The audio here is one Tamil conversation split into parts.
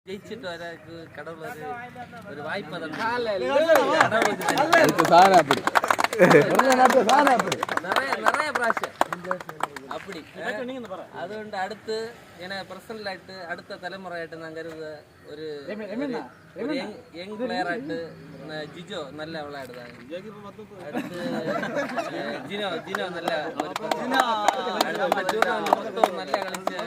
ஜெயிச்சுட்டு வரக்கு கடவுள் ஒரு வாய்ப்பு நிறைய பிராட்சை அப்படி അതുകൊണ്ട് അടുത്ത് ഇങ്ങനെ പ്രസിഡന്റ് ആയിട്ട് അടുത്ത തലമുറയായിട്ട് ഞാൻ കരുതുക ഒരു യങ് പ്ലെയർ ആയിട്ട് ജിജോ നല്ല വിളയാടുതാണ് അടുത്ത് ജിനോ നല്ല മൊത്തം നല്ല കളിച്ച്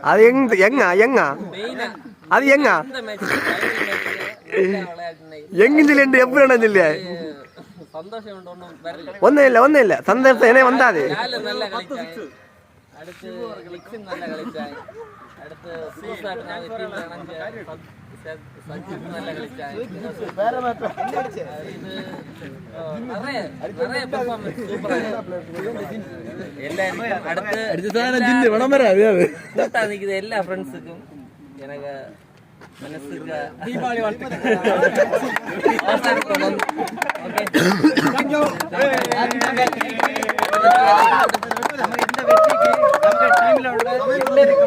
அது அது எங்க எங்கிருந்து எப்படி நடந்தில்லையா ஒன்னும் இல்ல சந்தோஷம் என்ன வந்தாது அடுத்து நல்ல களிச்சாய் அடுத்து சஞ்சித் நல்ல களிச்சாய் நிறைய பெர்ஃபார்மன்ஸ் எல்லாருக்கும் அடுத்து நிற்கிற எல்லா ஃப்ரெண்ட்ஸுக்கும் எனக்கு മനസ്സിക്ക് ദീപാവലി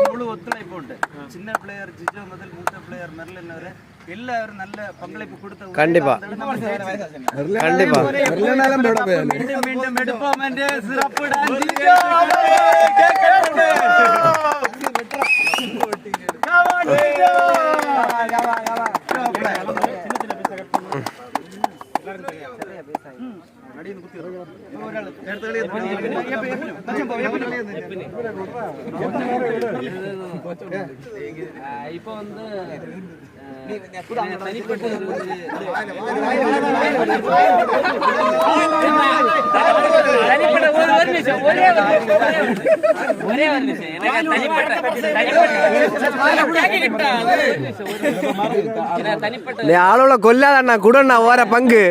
முழு ஒத்துழைப்பு உண்டு. சின்ன பிளேயர் ஜிஜோ முதல் மூத்த பிளேயர் மெர்லின் வரை எல்லாரும் நல்ல பங்களிப்பு கொடுத்த கண்டிப்பா மீண்டும் எடுப்போம் என்று சிறப்பு இப்போ வந்து ஆளோட கொல்லாதண்ணா குடண்ணா ஓர பங்கு